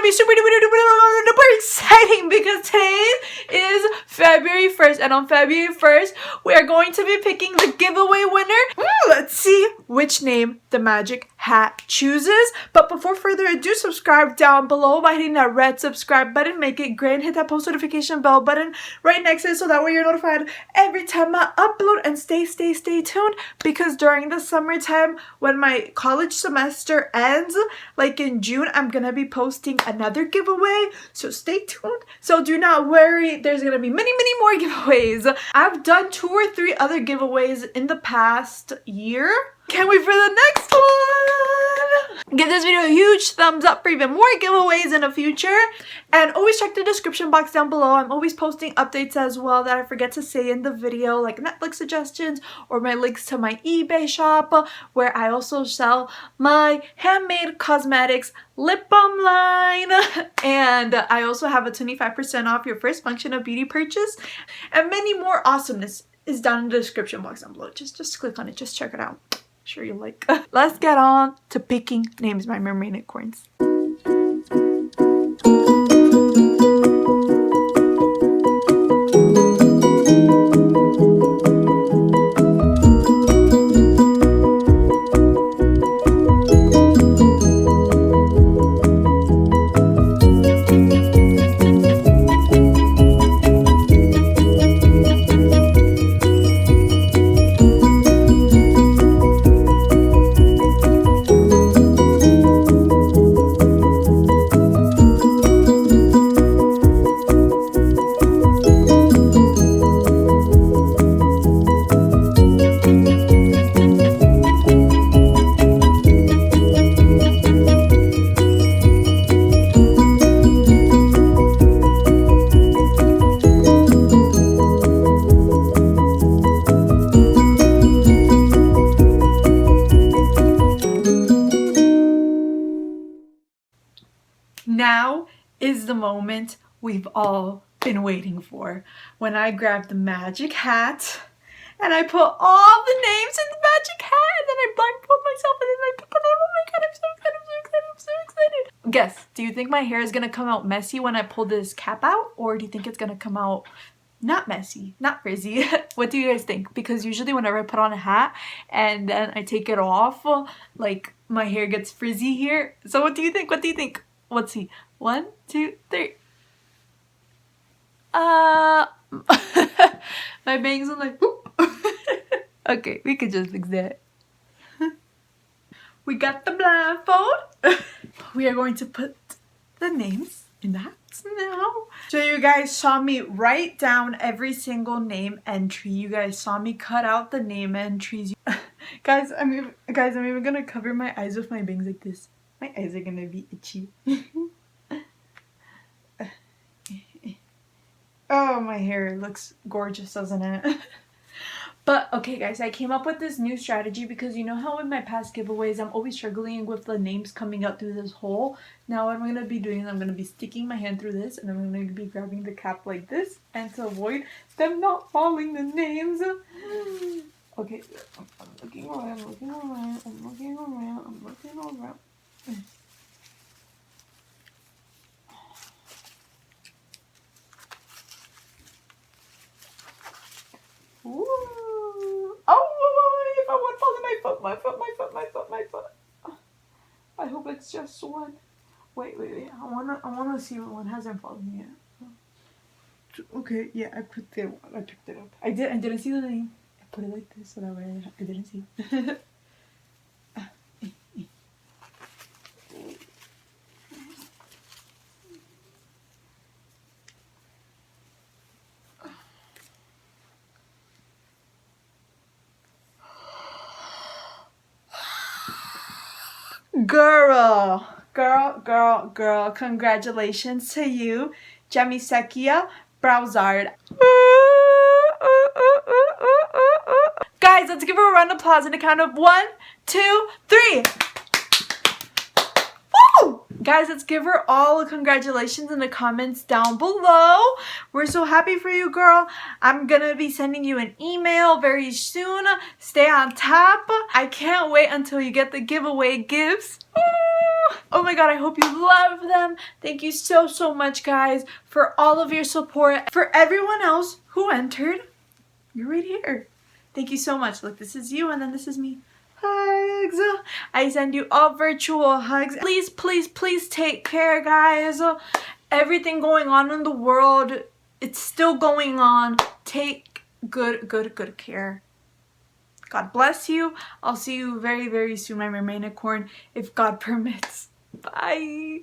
be super exciting because today is February 1st, and on February 1st, we are going to be picking the giveaway winner. Let's see which name the magic hat chooses. But before further ado, subscribe down below by hitting that red subscribe button. Make it gray and hit that post notification bell button right next to it so that way you're notified every time I upload. And stay tuned, because during the summertime when my college semester ends, like in June, I'm gonna be posting another giveaway, so stay tuned. So do not worry, there's gonna be many more giveaways. I've done 2 or 3 other giveaways in the past year. Can't wait for the next one! Give this video a huge thumbs up for even more giveaways in the future. And always check the description box down below. I'm always posting updates as well that I forget to say in the video, like Netflix suggestions or my links to my eBay shop, where I also sell my handmade cosmetics lip balm line. And I also have a 25% off your first function of beauty purchase. And many more awesomeness is down in the description box down below. Just click on it, just check it out. Sure you'll like. Let's get on to picking names, my mermainicorns. Now is the moment we've all been waiting for, when I grabbed the magic hat and I put all the names in the magic hat, and then I blindfold myself and then I pick a name. Oh my god, I'm so excited, I'm so excited, I'm so excited. Guess, do you think my hair is gonna come out messy when I pull this cap out, or do you think it's gonna come out not messy, not frizzy? What do you guys think? Because usually whenever I put on a hat and then I take it off, like my hair gets frizzy here. So what do you think? What do you think? Let's see. 1, 2, 3. My bangs are like, whoop. Okay, we could just fix that. We got the blindfold. We are going to put the names in the hats now. So you guys saw me write down every single name entry. You guys saw me cut out the name entries. Guys, I'm even gonna cover my eyes with my bangs like this. My eyes are gonna be itchy. Oh, my hair looks gorgeous, doesn't it? But okay guys, I came up with this new strategy because you know how in my past giveaways I'm always struggling with the names coming out through this hole. Now what I'm going to be doing is I'm going to be sticking my hand through this, and I'm going to be grabbing the cap like this, and to avoid them not falling the names. Okay, I'm looking around, I'm looking around, I'm looking around, I'm looking around. Ooh. Oh, if I would fall in my foot, my foot. I hope it's just one. Wait. I wanna see what one hasn't fallen yet. Okay, yeah, I picked it up. I didn't see the name. I put it like this so that way I didn't see. Girl, congratulations to you, Jamisekia Browsard. Guys, let's give her a round of applause on the count of 1, 2, 3. Woo! Guys, let's give her all a congratulations in the comments down below. We're so happy for you, girl. I'm gonna be sending you an email very soon. Stay on top. I can't wait until you get the giveaway gifts. Oh my god, I hope you love them. Thank you so much, guys, for all of your support. For everyone else who entered, you're right here. Thank you so much. Look, this is you and then this is me. Hugs. I send you all virtual hugs. Please, please, please take care, guys. Everything going on in the world, it's still going on. Take good care. God bless you. I'll see you very soon, my mermainicorn, if God permits. Bye.